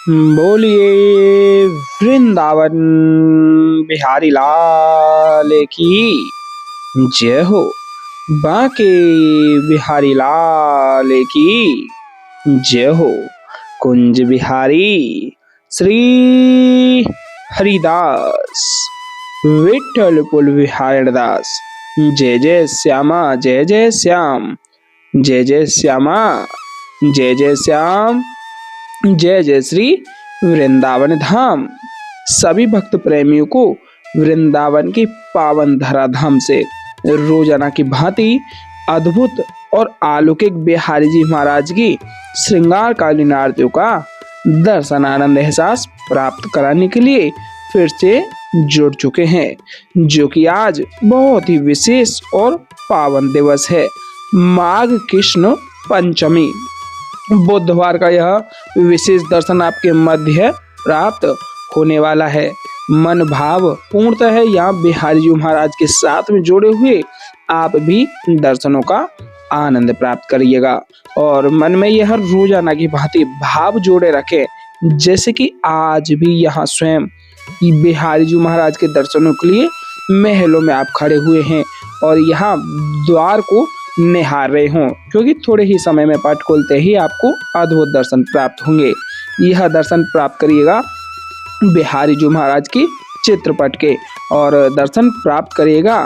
बोलिए वृंदावन बिहारी लाल की जय हो। बांके बिहारी लाल की जय हो। कुंज बिहारी श्री हरिदास विठल पुल बिहारी दास। जय जय श्यामा जय जय श्याम, जय जय श्यामा जय जय श्याम, जय जय श्री वृंदावन धाम। सभी भक्त प्रेमियों को वृंदावन की पावन धरा धाम से रोजाना की भांति अद्भुत और अलौकिक बिहारी जी महाराज की श्रृंगार कालीन आरतियों का दर्शन आनंद एहसास प्राप्त कराने के लिए फिर से जुड़ चुके हैं, जो कि आज बहुत ही विशेष और पावन दिवस है, माघ कृष्ण पंचमी। बुधवार का यह विशेष दर्शन आपके मध्य प्राप्त होने वाला है। मन भाव पूर्णतः है यहाँ बिहारी जी महाराज के साथ में जोड़े हुए आप भी दर्शनों का आनंद प्राप्त करिएगा और मन में यह रोजाना की भांति भाव जोड़े रखें, जैसे कि आज भी यहाँ स्वयं बिहारी जी महाराज के दर्शनों के लिए महलों में आप खड़े हुए हैं और यहाँ द्वार को निहार रहे हों, क्योंकि थोड़े ही समय में पट खोलते ही आपको अद्भुत दर्शन प्राप्त होंगे। यह दर्शन प्राप्त करिएगा बिहारी जी महाराज की चित्रपट के और दर्शन प्राप्त करिएगा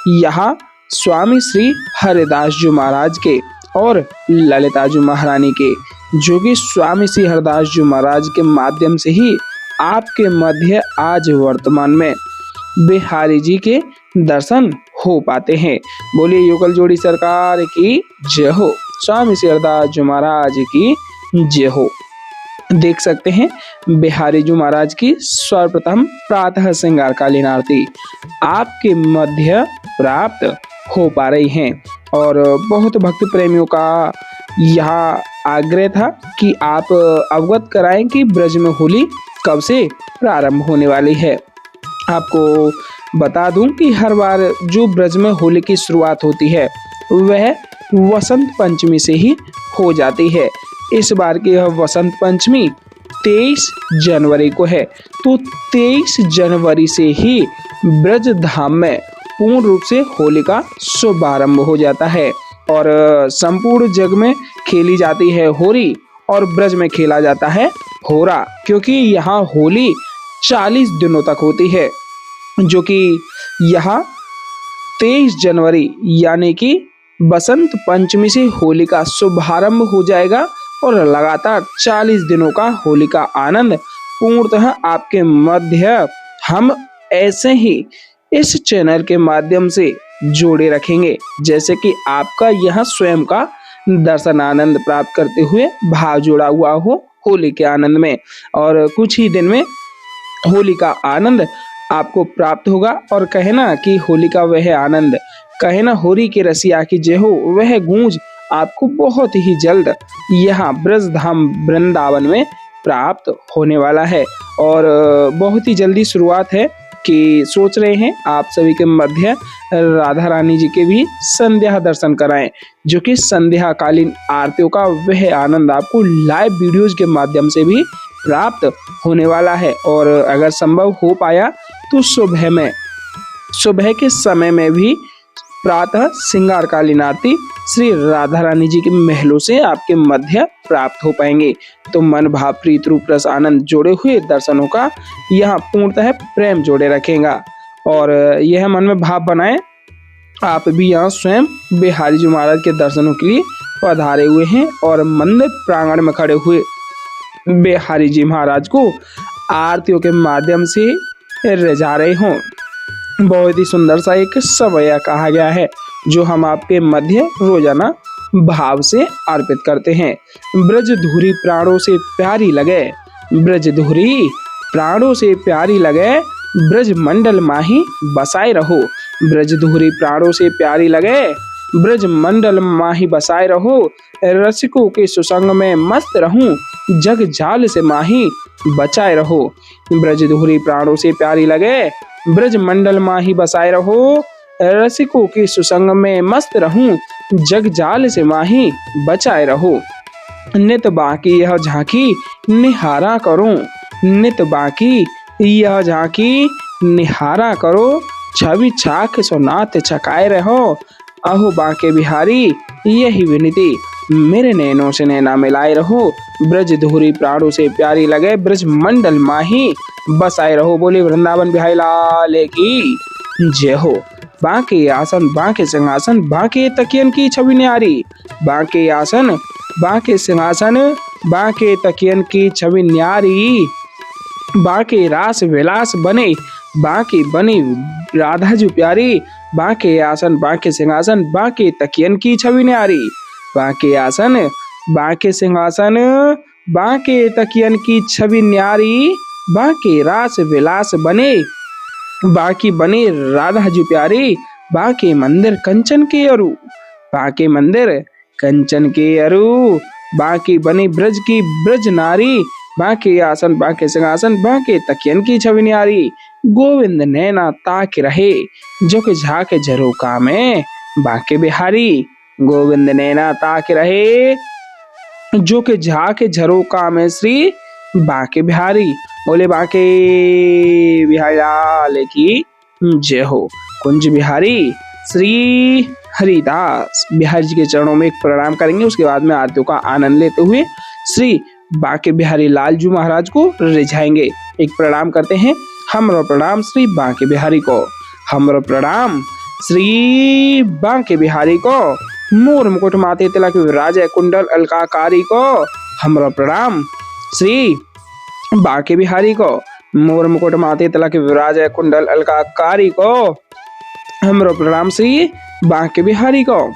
यहाँ स्वामी श्री हरिदास जी महाराज के और ललिता जी महारानी के, जो कि स्वामी श्री हरिदास जी महाराज के माध्यम से ही आपके मध्य आज वर्तमान में बिहारी जी के दर्शन हो पाते हैं। बोलिए युगल जोड़ी सरकार की जय हो, स्वामी श्री हरिदास जी महाराज की जय हो। देख सकते हैं बिहारी जी महाराज की सर्वप्रथम प्रातः श्रृंगार कालीन आरती आपके मध्य प्राप्त हो पा रही हैं और बहुत भक्त प्रेमियों का यहाँ आग्रह था कि आप अवगत कराएं कि ब्रज में होली कब से प्रारंभ होने वाली है। आपको बता दूं कि हर बार जो ब्रज में होली की शुरुआत होती है वह वसंत पंचमी से ही हो जाती है। इस बार की यह वसंत पंचमी 23 जनवरी को है, तो 23 जनवरी से ही ब्रज धाम में पूर्ण रूप से होली का शुभारंभ हो जाता है और संपूर्ण जग में खेली जाती है होली और ब्रज में खेला जाता है होरा, क्योंकि यहाँ होली 40 दिनों तक होती है, जो कि यहाँ 23 जनवरी यानी कि बसंत पंचमी से होली का शुभारंभ हो जाएगा और लगातार 40 दिनों का होली का आनंद पूर्णतः आपके मध्य हम ऐसे ही इस चैनल के माध्यम से जोड़े रखेंगे, जैसे कि आपका यह स्वयं का दर्शन आनंद प्राप्त करते हुए भाव जुड़ा हुआ हो होली के आनंद में, और कुछ ही दिन में होली का आनंद आपको प्राप्त होगा। और कहे ना कि होली का वह आनंद, कहे ना होरी के रसिया की जय हो, वह गूंज आपको बहुत ही जल्द यहाँ ब्रज धाम वृंदावन में प्राप्त होने वाला है। और बहुत ही जल्दी शुरुआत है कि सोच रहे हैं आप सभी के मध्य राधा रानी जी के भी संध्या दर्शन कराएं, जो कि संध्या कालीन आरतियों का वह आनंद आपको लाइव वीडियोज के माध्यम से भी प्राप्त होने वाला है। और अगर संभव हो पाया तो सुबह के समय में भी प्रातः श्रृंगार कालीन आरती श्री राधा रानी जी के महलों से आपके मध्य प्राप्त हो पाएंगे। तो मन भाव प्रीत रूप रस आनंद जोड़े हुए दर्शनों का यहाँ पूर्णतः प्रेम जोड़े रखेगा और यह मन में भाव बनाए आप भी यहाँ स्वयं बिहारी जी महाराज के दर्शनों के लिए पधारे हुए हैं और मंदिर प्रांगण में खड़े हुए बिहारी जी महाराज को आरतियों के माध्यम से रिझा रहे हों। बहुत ही सुंदर सा एक सवैया कहा गया है, जो हम आपके मध्य रोजाना भाव से अर्पित करते हैं। ब्रज धुरी प्राणों से प्यारी लगे, ब्रज धुरी प्राणों से प्यारी लगे, ब्रज मंडल माही बसाए रहो, ब्रज धुरी प्राणों से प्यारी लगे, ब्रज मंडल माही बसाए रहो, रसिकों के सुसंग में मस्त रहूं, जग जाल से माही बचाए रहो। ब्रज धुरी प्राणों से प्यारी लगे, ब्रज मंडल माही बसाए रहो, रसिकों के सुसंग में मस्त रहूं, जग जाल से माही बचाए रहो। नित बाकी यह झांकी निहारा करूं, नित बाकी यह झांकी निहारा करो, छवि चाख सो नाथ छकाए रहो। अहो बांके बिहारी यही विनती, मेरे नैनों से नैना मिलाए रहो। ब्रज धुरी प्राणों से प्यारी लगे, ब्रज मंडल माही बसाए रहो। बोले वृंदावन बिहारी लाल की जय हो। बांके आसन बांके सिंहासन, बांके तकियन की छवि न्यारी। बांके आसन बांके सिंहासन, बांके तकियन की छवि न्यारी। बांके रास विलास बने, बांके बनी राधा जो प्यारी। बांके आसन बांके सिंहासन, बांके तकियन की छवि न्यारी। बांके आसन बांके सिंहासन, बांके तकियन की छवि न्यारी। बांके रास विलास बने, बांकी बनी राधा जी प्यारी। बांके मंदिर कंचन के अरु, बांके मंदिर कंचन के अरु। बांकी बनी ब्रज की ब्रज नारी। बांके आसन बांके सिंहासन, बांके तकियन की छवि न्यारी। गोविंद नैना ताक रहे, जो कि झाके झरोका में बांके बिहारी। गोविंद नैना ताक रहे, जो कि झाके झरोका में श्री बांके बिहारी। बोले बांके बिहारी लाल की जय हो। कुंज बिहारी श्री हरिदास बिहारी जी के चरणों में एक प्रणाम करेंगे। उसके बाद में आरतियों का आनंद लेते हुए श्री बांके बिहारी लाल जी महाराज को रिझाएंगे। एक प्रणाम करते हैं। हमरो प्रणाम श्री बांके बिहारी को, हमरो प्रणाम श्री बांके बिहारी को। मोर मुकुट माथे तिलक विराजय कुंडल अलंकारी को, हमरो प्रणाम श्री बांके बिहारी को। मोर मुकुट माथे तिलक विराजय कुंडल अलंकारी को, हमरो प्रणाम श्री बांके बिहारी को।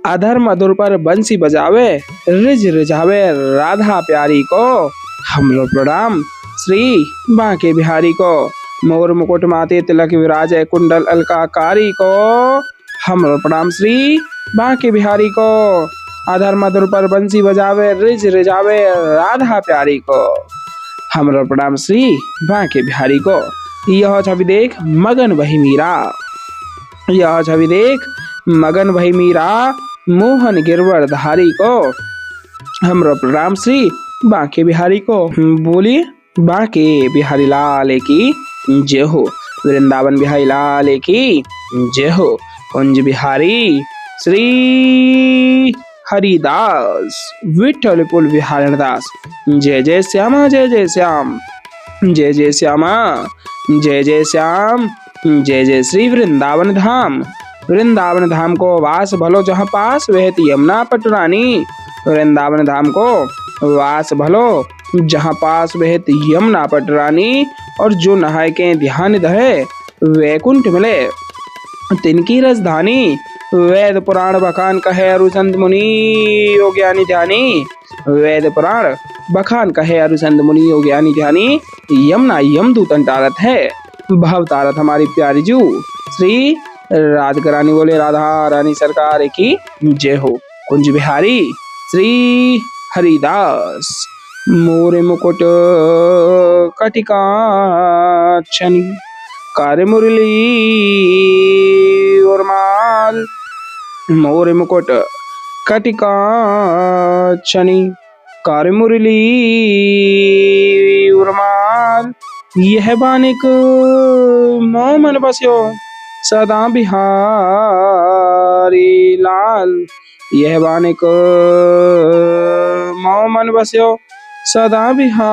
अधर मधुर पर बंसी बजावे, रिज रिझावे राधा प्यारी को, हमरो प्रणाम श्री बांके बिहारी को। मोर मुकुट माथे तिलक विराजय कुंडल अलंकारी को, हमरो प्रणाम श्री बांके बिहारी को। अधर मधुर पर बंसी बजावे, रिज रिझावे राधा प्यारी को, हमरो प्रणाम श्री बांके बिहारी को। यह छवि देख मगन वही मीरा, यह छवि देख मगन वही मीरा, मोहन गिरवरधारी को, हमरो प्रणाम श्री बांके बिहारी को। बोलिए बांके बिहारी लाल की जय हो। वृंदावन बिहारी लाल की जय हो। कुंज बिहारी श्री हरिदास विठल कुल बिहारी दास। जय जय श्यामा जय जय श्याम, जय जय श्यामा जय जय श्याम। जय जय श्री वृंदावन धाम, वृंदावन धाम को वास भलो जहाँ पास वहती यमुना पटरानी। वृंदावन धाम को वास भलो जहाँ पास बहती यमुना पटरानी। और जो नहाय के ध्यान धरे वैकुंठ मिले तिनकी राजधानी। वेद पुराण बखान कहे अरुचंद मुनि योग्यानी ध्यानी। वेद पुराण बखान कहे अरुचंद मुनि योग्यानी ध्यानी। यमुना यमदूतन तारत है, भव तारत हमारी प्यारी जू श्री राधिका रानी। बोले राधा रानी सरकार की जय हो। कुंज बिहारी श्री हरिदास। मोरे मुकुट कटिकाक्षनी, कार मुरली और माल। मोरे मुकुट कटिकाक्षनी, कार मुरली और माल। यह बानिक मोह मन बस्यो सदा बिहारी लाल। यह बानिक मोह मन बस्यो सदा बिहारी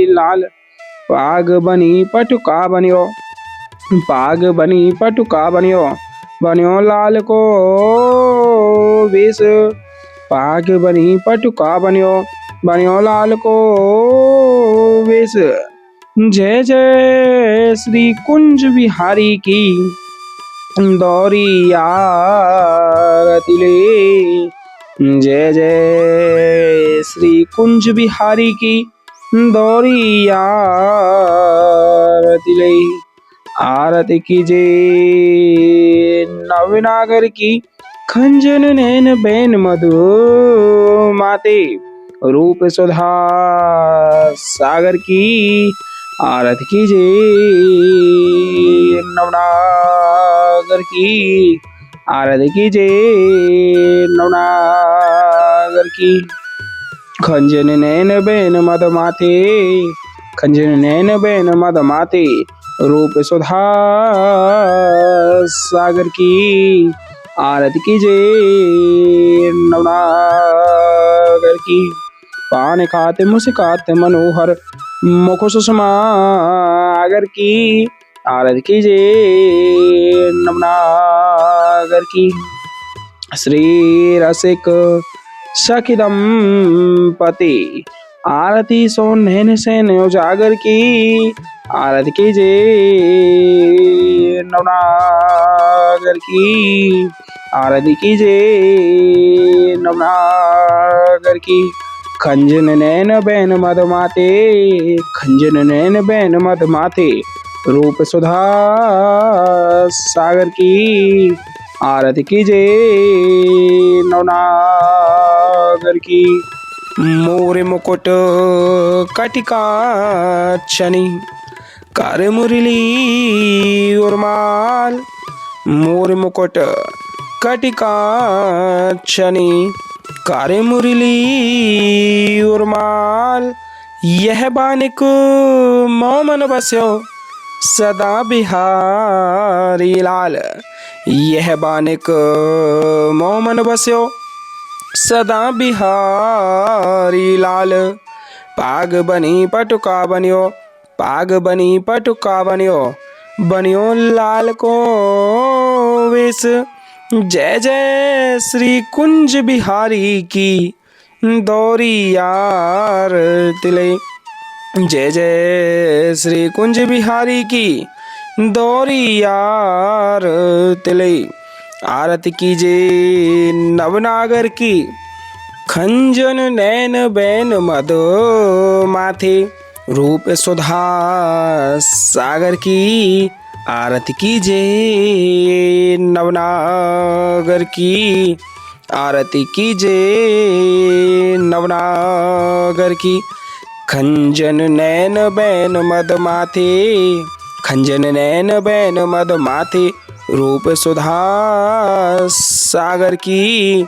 लाल। पाग बनी पटुका बनियो, पाग बनी पटुका बनियो, बनियो लाल को वेश। पाग बनी पटुका बनियो, बनियो लाल को वेश। जय जय श्री कुंज बिहारी की दौरी आरती ले। जय जय श्री कुंज बिहारी की दौरी आरती ले। आरती कीजिए नवनागर की खंजन नैन बैन मधु माते। रूप सुधा सागर की आरती कीजिए नवनागर की आरती कीजिए नवनागर की। खंजन नैन बैन मद माथे, खंजन नैन बैन मद माथे, रूप सुधा सागर की। आरती कीजिए नवनागर की। पान खाते मुस्काते मनोहर, मुख सुषमा आगर की। आरती कीजिए नवनागर की। श्री रसिक सखिदम पति, आरती सो नैन सैन उजागर की। आरती कीजिए नवनागर की। आरती कीजिए नवनागर की। खंजन नैन बैन मद माते, खंजन नैन बैन मद माते, रूप सुधा सागर की। आरती कीजिए नवनागर की। मोर मुकुट कटिका छनी, कर मुरली उर्माल। मोर मुकुट कटिका छनी, कर मुरली उर्माल। यह बानिक मोमन बस्यो, सदा बिहारी लाल। यह बानिक मोमन बस्यो, सदा बिहारी लाल। पाग बनी पटुका बनियो, पाग बनी पटुका बनियो, बनियो लाल को वेश। जय जय श्री कुंज बिहारी की, दौरी यार तिले। जय जय श्री कुंज बिहारी की, दौरी यार तिले। आरती कीजिए नवनागर की। खंजन नैन बैन मद माथे, रूप सुधा सागर की। आरती कीजिए नवनागर की। आरती कीजिए नवनागर की। खंजन नैन बैन मद माथे, खंजन नैन बैन मद माथे, रूप सुधा सागर की।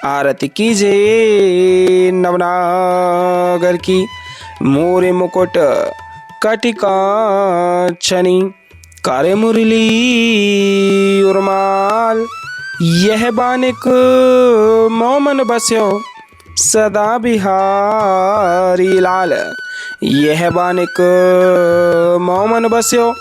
आरती कीजिए नवनागर की। मोर मुकुट कटिका छनी, कर मुरली उर्माल। यह बानिक मोमन बस्यो, सदा बिहारी लाल। यह बानिक मोमन बस्यो,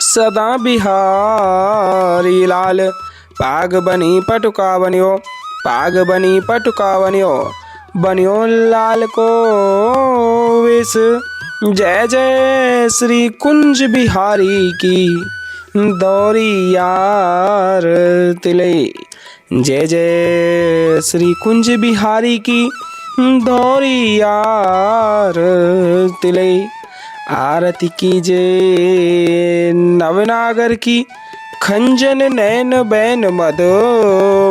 सदा बिहारी लाल। पाग बनी पटुका बनियो, पाग बनी पटुका बनियो, बनियो लाल को वेश। जय जय श्री कुंज बिहारी की, दौरी यार तिले। जय जय श्री कुंज बिहारी की, दौरी यार तिले। आरती कीजिए नवनागर की। खंजन नैन बैन मद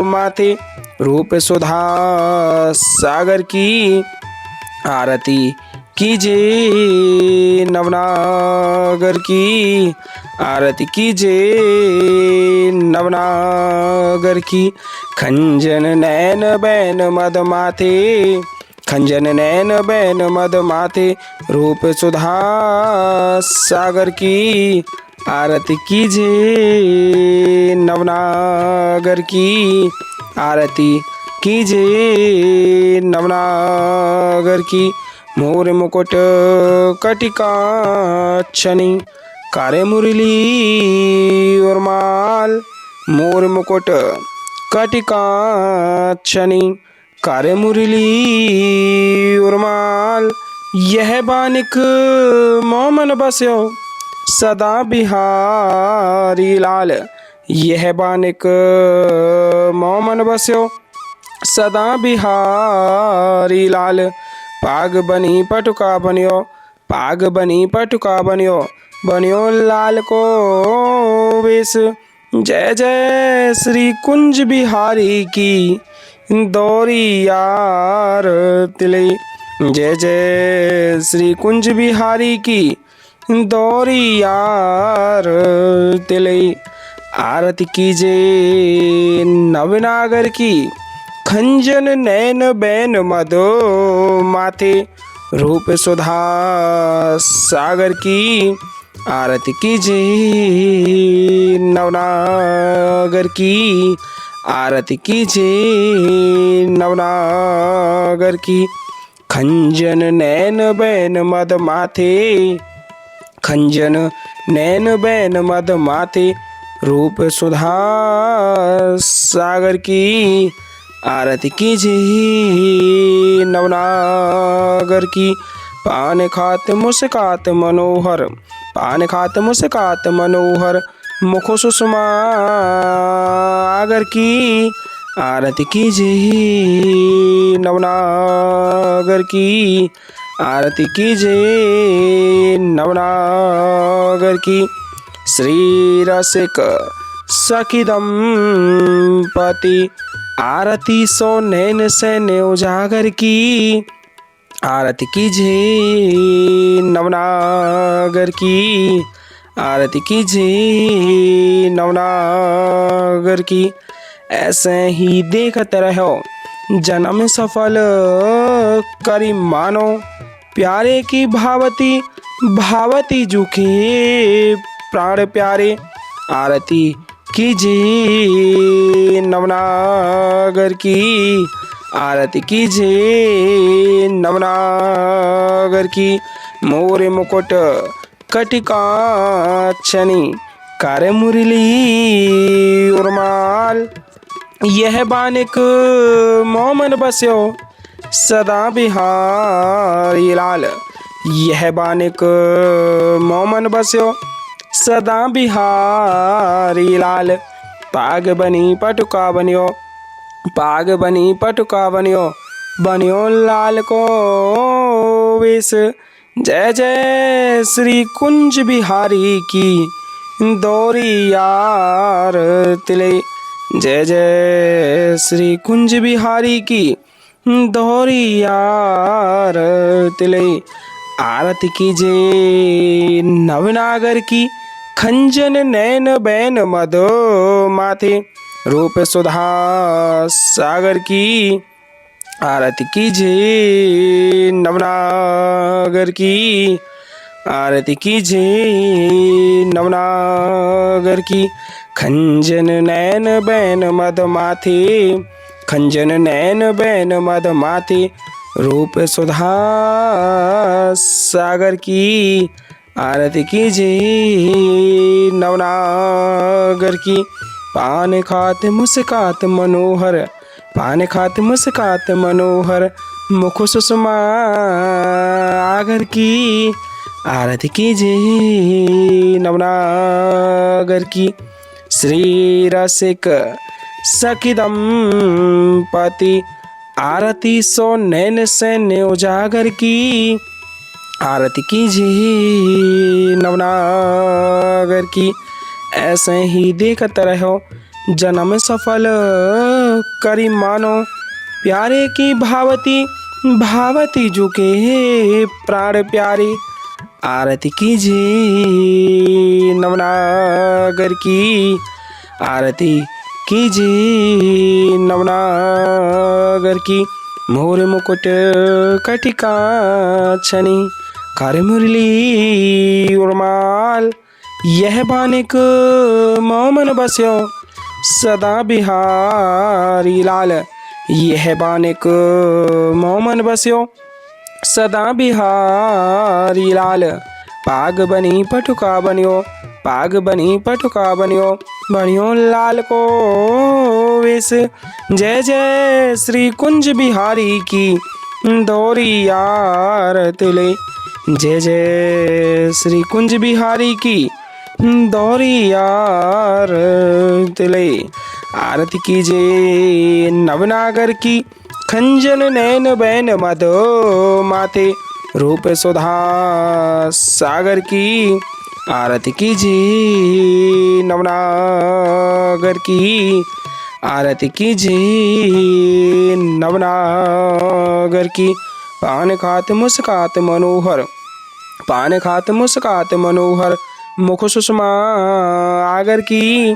माथे, रूप सुधा सागर की। आरती कीजिए नवनागर की। आरती कीजिए नवनागर की। खंजन नैन बैन मद माथे, खंजन नैन बैन मद माथे, रूप सुधा सागर की। आरती कीजिए नवनागर की। आरती कीजिए नवनागर की। मोर मुकुट कटिका छनी, करे मुरली उर्माल। मोर मुकुट कटिका छनी, करे मुरली उर्माल। यह बानिक मोमन बस्यो, सदा बिहारी लाल। यह बानिक मोमन बस्यो, सदा बिहारी लाल। पाग बनी पटुका बनियो, पाग बनी पटुका बनियो, बनियो लाल को वेश। जय जय श्री कुंज बिहारी की, दौरी यार तिले। जय जय श्री कुंज बिहारी की, दौरी यार तिले। आरती कीजे नवनागर की। खंजन नैन बैन मदो माथे रूप सुधा सागर की। आरती कीजे नवनागर की। आरती कीजे नवनागर की। खंजन नैन बैन मद माथे। खंजन नैन बैन मद माथे रूप सुधा सागर की। आरती कीजे नवनागर की। पान खात मुस्कात मनोहर। पान खात मुस्कात मनोहर मुख सुषमा आगर की। आरती कीजे नवनागर की। आरती कीजे नवनागर की। श्री रसिक सखी दंपति आरती सो नैन सैन्य उजागर की। आरती कीजे नवनागर की। आरती कीजे नवनागर की। ऐसे ही देखत रहो जन्म सफल करी मानो। प्यारे की भावती भावती जुखे प्राण प्यारे। आरती कीजे नवनागर की। आरती कीजे नवनागर की। मोरे मुकुट कटिकाक्षनी कर मुरली उर्माल। यह बानिक मोमन बस्यो सदा बिहारी लाल। यह बानिक मोमन बस्यो सदा बिहारी लाल। पाग बनी पटुका बनियो। पाग बनी पटुका बनियो। बनियो लाल को वेश। जय जय श्री कुंज बिहारी की दौरी यार तिले। जय जय श्री कुंज बिहारी की दौरी यार तिले। आरती कीजे नवनागर की। खंजन नैन बैन मदो माथे रूप सुधा सागर की। आरती कीजे नवनागर की। आरती कीजे नवनागर की। खंजन नैन बैन मद माथे। खंजन नैन बैन मद माथे रूप सुधा सागर की। आरती कीजे नवनागर की। पान खात मुस्कात मनोहर। पान खात मुस्कात मनोहर मुख सुषमा आगर की। आरती कीजे नवनागर की। श्री रसिक सखी दंपति आरती सो नैन सैन्य उजागर की। आरती कीजे नवनागर की। ऐसे ही देखत रहो जन्म सफल करी मानो। प्यारे की भावती भावती जुके प्राण प्यारे। आरती कीजे नवनागर की। आरती कीजे नवनागर की। मोर मुकुट कटिकाक्षनी कर मुरली उर्माल। यह बानिक मोमन बस्यो सदा बिहारी लाल। यह बानिक मोमन बस्यो सदा बिहारी लाल। पाग बनी पटुका बनियो। पाग बनी पटुका बनियो। बनियो लाल को वेश। जय जय श्री कुंज बिहारी की दौरी यार तिले। जय जय श्री कुंज बिहारी की दौरी यार तिले। आरती कीजे नवनागर की। खंजन नैन बैन मदो माथे रूप सुधा सागर की। आरती कीजे नवनागर की। आरती कीजे नवनागर की। पान खात मुस्कात मनोहर। पान खात मुस्कात मनोहर मुख सुषमा आगर की।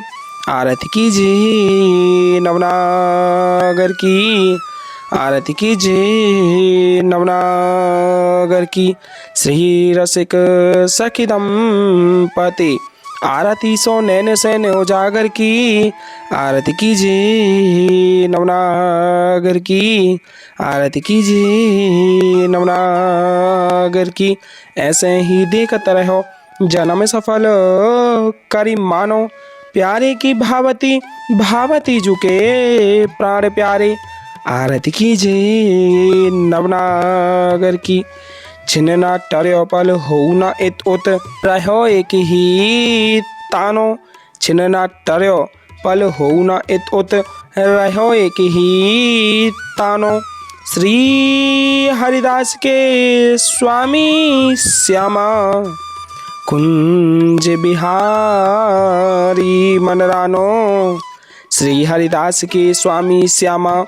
आरती कीजिए नवनागर की, आरती कीजिए नवनागर की। श्री रसिक सखी दंपति आरती सो नैन सैन उजागर की, आरती कीजिए नवनागर की, आरती कीजिए नवनागर की। ऐसे ही देखत रहो जन्म सफल करी मानो, प्यारे की भावती भावती झुके प्राण प्यारे। आरती कीजिए नवनागर की। छिन्न ना टर्यो पल हो न इत उत रहो एक ही तानो, छिन्न ना टर्यो पल हो न इत उत रहो एक ही तानो। श्री हरिदास के स्वामी श्यामा कुंज बिहारी मनरानो, श्री हरिदास के स्वामी श्यामा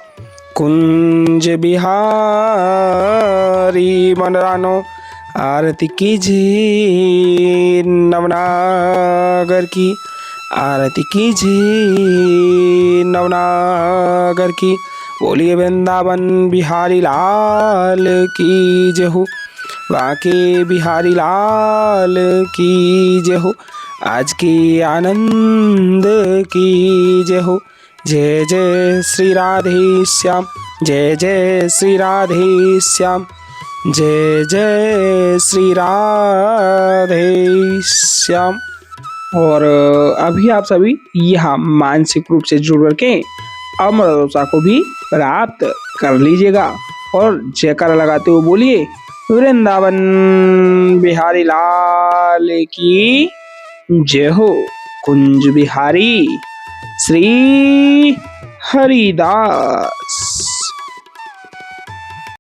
कुंज बिहारी मनरानो। आरती कीजिए नवनागर की, आरती कीजिए नवनागर की। बोलिए वृंदावन बिहारी लाल की जय हो, बाके बिहारी लाल की जय हो, आज की आनंद की जय हो। जय जय श्री राधे श्याम, जय जय श्री राधे श्याम, जय जय श्री राधे श्याम। और अभी आप सभी यहाँ मानसिक रूप से जुड़ करके अमरदोसा को भी प्राप्त कर लीजिएगा और जयकारा लगाते हुए बोलिए वृंदावन बिहारी लाल की जय हो। कुंज बिहारी श्री हरिदास।